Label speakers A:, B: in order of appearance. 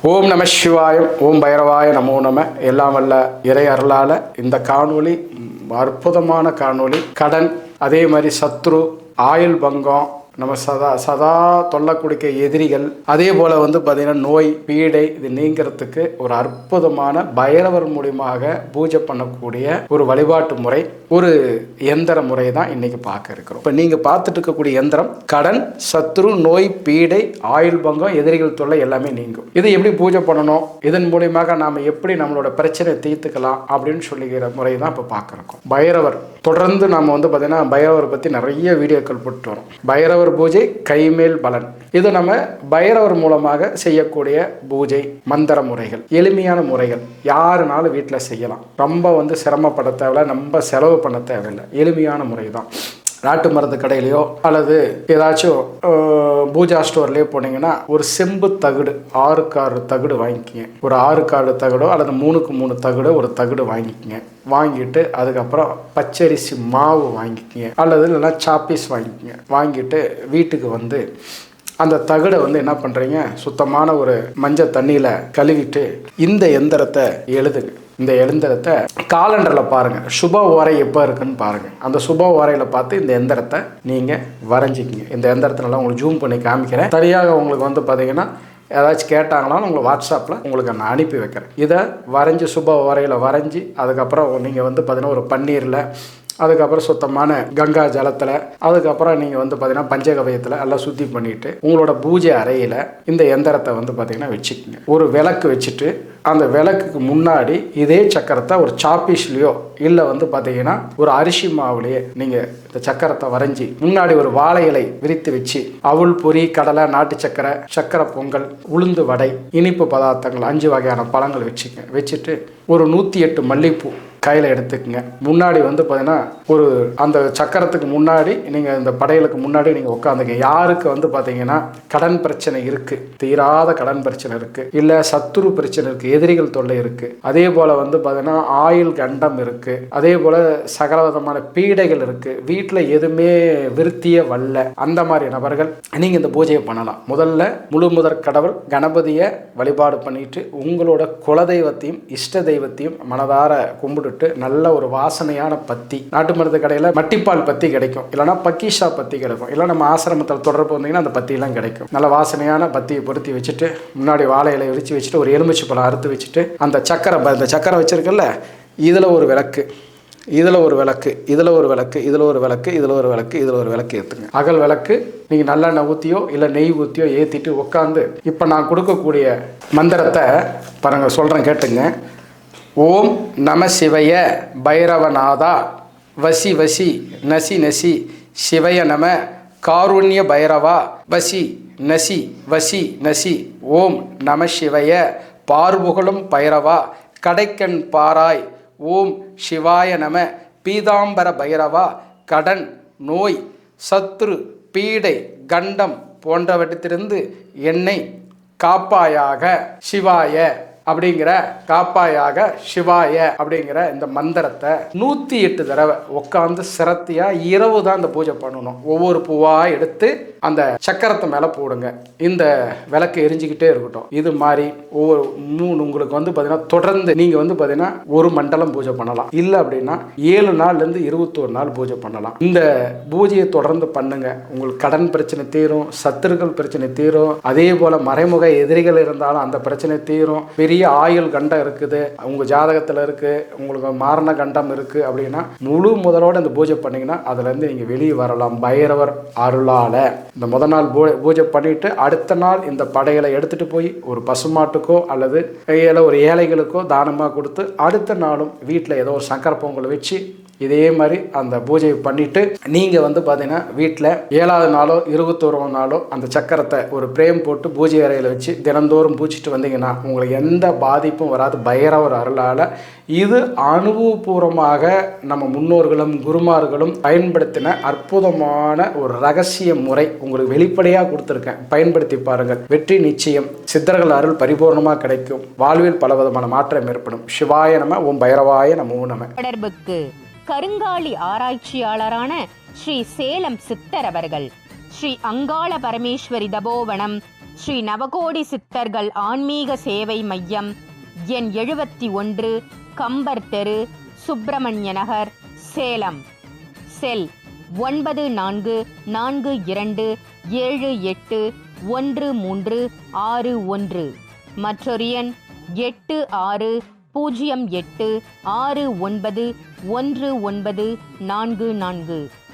A: ஓம் நம சிவாயம், ஓம் பைரவாய நமோ நம. எல்லாம் வல்ல இறை அருளால் இந்த காணொளி அற்புதமான காணொளி. கடன், அதே மாதிரி சத்ரு, ஆயுள் பங்கம், நம்ம சதா தொல்லை கொடுக்க எதிரிகள், அதே போல் பார்த்திங்கன்னா நோய் பீடை, இது நீங்கிறதுக்கு ஒரு அற்புதமான பைரவர் மூலியமாக பூஜை பண்ணக்கூடிய ஒரு வழிபாட்டு முறை, ஒரு எந்திர முறை தான் இன்னைக்கு பார்க்க இருக்கிறோம். இப்போ நீங்கள் பார்த்துட்டு இருக்கக்கூடிய எந்திரம் கடன், சத்ரு, நோய், பீடை, ஆயுள் பங்கம், எதிரிகள் தொல்லை எல்லாமே நீங்கும். இது எப்படி பூஜை பண்ணணும், இதன் மூலியமாக நாம் எப்படி நம்மளோட பிரச்சனையை தீர்த்துக்கலாம் அப்படின்னு சொல்லிக்கிற முறை தான் இப்போ பார்க்குறோம். பைரவர் தொடர்ந்து நாம் பார்த்திங்கன்னா பைரவர் பற்றி நிறைய வீடியோக்கள் போட்டு வரோம். பைரவர் பூஜை கைமேல் பலன், இது நம்ம பைரவர் மூலமாக செய்யக்கூடிய பூஜை மந்திர முறைகள், எளிமையான முறைகள், யாருனாலும் வீட்டில் செய்யலாம். ரொம்ப சிரமப்பட தேவையில்லை, ரொம்ப செலவு பண்ண தேவையில்லை, எளிமையான முறை தான். நாட்டு மருந்து கடையிலையோ அல்லது ஏதாச்சும் பூஜா ஸ்டோர்லேயோ போனீங்கன்னா ஒரு செம்பு தகடு 6க்கு 6 தகடு வாங்கிக்கிங்க. ஒரு 6க்கு 6 தகடோ அல்லது 3க்கு 3 தகடோ ஒரு தகடு வாங்கிக்கிங்க. வாங்கிட்டு அதுக்கப்புறம் பச்சரிசி மாவு வாங்கிக்கிங்க, அல்லது இல்லைன்னா சாப்பீஸ் வாங்கிக்கிங்க. வாங்கிட்டு வீட்டுக்கு அந்த தகடை என்ன பண்ணுறீங்க, சுத்தமான ஒரு மஞ்சள் தண்ணியில் கழுவிட்டு இந்த எந்திரத்தை எழுதுங்க. இந்த எந்திரத்தை காலண்டரில் பாருங்கள், சுப ஓரை எப்போ இருக்குன்னு பாருங்கள். அந்த சுப ஓரையில் பார்த்து இந்த எந்திரத்தை நீங்கள் வரைஞ்சிக்கிங்க. இந்த எந்திரத்தினால உங்களுக்கு ஜூம் பண்ணி காமிக்கிறேன். சரியாக உங்களுக்கு பார்த்தீங்கன்னா ஏதாச்சும் கேட்டாங்களாலும் உங்களுக்கு வாட்ஸ்அப்பில் உங்களுக்கு நான் அனுப்பி வைக்கிறேன். இதை வரைஞ்சி சுப ஓரையில் வரைஞ்சி அதுக்கப்புறம் நீங்கள் பார்த்தீங்கன்னா ஒரு பன்னீரில், அதுக்கப்புறம் சுத்தமான கங்கா ஜலத்தில், அதுக்கப்புறம் நீங்கள் பார்த்தீங்கன்னா பஞ்சகவயத்தில் எல்லாம் சுத்தி பண்ணிவிட்டு உங்களோட பூஜை அறையில் இந்த எந்திரத்தை பார்த்தீங்கன்னா வச்சுக்கோங்க. ஒரு விளக்கு வச்சுட்டு அந்த விளக்குக்கு முன்னாடி இதே சக்கரத்தை ஒரு சாப்பீஸ்லையோ இல்லை பார்த்தீங்கன்னா ஒரு அரிசி மாவுலையே நீங்கள் இந்த சக்கரத்தை வரைஞ்சி முன்னாடி ஒரு வாழை இலை விரித்து வச்சு அவுள், பொரி, கடலை, நாட்டு சக்கரை, சக்கரை பொங்கல், உளுந்து வடை, இனிப்பு பதார்த்தங்கள் 5 வகையான பழங்கள் வச்சுட்டு ஒரு 108 மல்லிகைப்பூ கையில் எடுத்துக்கங்க. முன்னாடி பார்த்தீங்கன்னா ஒரு அந்த சக்கரத்துக்கு முன்னாடி நீங்கள் இந்த படையலுக்கு முன்னாடி நீங்கள் உட்காந்துங்க. யாருக்கு பார்த்தீங்கன்னா கடன் பிரச்சனை இருக்குது, தீராத கடன் பிரச்சனை இருக்குது, இல்லை சத்துரு பிரச்சனை இருக்குது, எதிரிகள் தொல்லை இருக்குது, அதே போல் பார்த்தீங்கன்னா ஆயுள் கண்டம் இருக்குது, அதே போல் சகல விதமான பீடைகள் இருக்குது, வீட்டில் எதுவுமே விருத்தியே வரல, அந்த மாதிரி நபர்கள் நீங்கள் இந்த பூஜையை பண்ணலாம். முதல்ல முதற் கடவுள் கணபதியை வழிபாடு பண்ணிட்டு உங்களோட குலதெய்வத்தையும் இஷ்ட தெய்வத்தையும் மனதார கும்பிட்டு நல்ல ஒரு வாசனையான பத்தி, நாட்டு மருந்து கடையில் மட்டிப்பால் பத்தி கிடைக்கும், இல்லைன்னா பக்கீஷா பத்தி கிடைக்கும், இல்லை நம்ம ஆசிரமத்தில் தொடர்பு வந்தீங்கன்னா அந்த பத்தியெல்லாம் கிடைக்கும். நல்ல வாசனையான பத்தியை பொருத்தி வச்சுட்டு முன்னாடி வாழை இலை விரிச்சு வச்சுட்டு ஒரு எலுமிச்சை பழம் அறுத்து வச்சுட்டு அந்த சக்கரை வச்சிருக்கல, இதில் ஒரு விளக்கு, இதில் ஒரு விளக்கு, இதில் ஒரு விளக்கு, இதில் ஒரு விளக்கு, இதில் ஒரு விளக்கு, இதில் ஒரு விளக்கு ஏற்றுங்க. அகல் விளக்கு நீங்கள் நல்லெண்ணெய் ஊற்றியோ இல்லை நெய் ஊற்றியோ ஏற்றிட்டு உட்காந்து இப்போ நான் கொடுக்கக்கூடிய மந்திரத்தை பாருங்கள், சொல்கிறேன் கேட்டுங்க. ஓம் நம சிவய பைரவநாதா வசி வசி நசி நசி சிவய நம காருண்ய பைரவா வசி நசி வசி நசி ஓம் நம சிவய பார்புகழும் பைரவா கடைக்கண் பாராய் ஓம் சிவாய நம பீதாம்பர பைரவா கடன், நோய், சத்ரு, பீடை, கண்டம் போன்றவற்றிலிருந்து என்னை காப்பாயாக சிவாய அப்படிங்கிற காப்பாயாக சிவாய அப்படிங்கிற இந்த மந்திரத்தை 108 தடவை உட்காந்து சிரத்தியா இரவு தான் இந்த பூஜை பண்ணணும். ஒவ்வொரு பூவா எடுத்து அந்த சக்கரத்தை மேலே போடுங்க. இந்த விளக்கு எரிஞ்சுக்கிட்டே இருக்கட்டும். இது மாதிரி ஒவ்வொரு உங்களுக்கு பார்த்தீங்கன்னா தொடர்ந்து நீங்கள் பார்த்தீங்கன்னா ஒரு மண்டலம் பூஜை பண்ணலாம், இல்லை அப்படின்னா 7 நாள்லேருந்து 21 நாள் பூஜை பண்ணலாம். இந்த பூஜையை தொடர்ந்து பண்ணுங்க. உங்களுக்கு கடன் பிரச்சனை தீரும், சத்துருக்கள் பிரச்சனை தீரும், அதே போல மறைமுக எதிரிகள் இருந்தாலும் அந்த பிரச்சனை தீரும். பெரிய ஆயுள் கண்டம் இருக்குது, உங்க ஜாதகத்தில் இருக்கு, உங்களுக்கு மாரண கண்டம் இருக்கு அப்படின்னா முதலோட இந்த பூஜை பண்ணீங்கன்னா அதுல இருந்து நீங்க வெளியே வரலாம் பைரவர் அருளால. இந்த முதல் நாள் பூஜை பண்ணிட்டு அடுத்த நாள் இந்த படைகளை எடுத்துட்டு போய் ஒரு பசுமாட்டுக்கோ அல்லது ஒரு ஏழைகளுக்கோ தானமாக கொடுத்து அடுத்த நாளும் வீட்டில் ஏதோ ஒரு சக்கரை பொங்கலை வச்சு இதே மாதிரி அந்த பூஜையை பண்ணிட்டு நீங்கள் பார்த்தீங்கன்னா வீட்டில் 7வது நாளோ 21 நாளோ அந்த சக்கரத்தை ஒரு பிரேம் போட்டு பூஜை அறையில் வச்சு தினந்தோறும் பூச்சிட்டு வந்தீங்கன்னா உங்களுக்கு எந்த பாதிப்பும் வராது பைரவர் அருளால். இது அனுபவபூர்வமாக நம்ம முன்னோர்களும் குருமார்களும் பயன்படுத்தின அற்புதமான ஒரு ரகசிய முறை உங்களுக்கு வெளிப்படையாக கொடுத்துருக்கேன். பயன்படுத்தி பாருங்கள், வெற்றி நிச்சயம். சித்தர்கள் அருள் பரிபூர்ணமாக கிடைக்கும். வாழ்வில் பலவிதமான மாற்றம் ஏற்படும். சிவாய நம, ஓம் பைரவாய நமோ நம.
B: தொடர்புக்கு கருங்காலி ஆராய்ச்சியாளரான ஸ்ரீ சேலம் சித்தர் அவர்கள். ஸ்ரீ அங்காள பரமேஸ்வரி தபோவனம், ஸ்ரீ நவகோடி சித்தர்கள் ஆன்மீக சேவை மையம், எண் 71, கம்பர் தெரு, சுப்பிரமணிய நகர், சேலம். செல் 9472781361. மற்றொரு எண் 8608691944.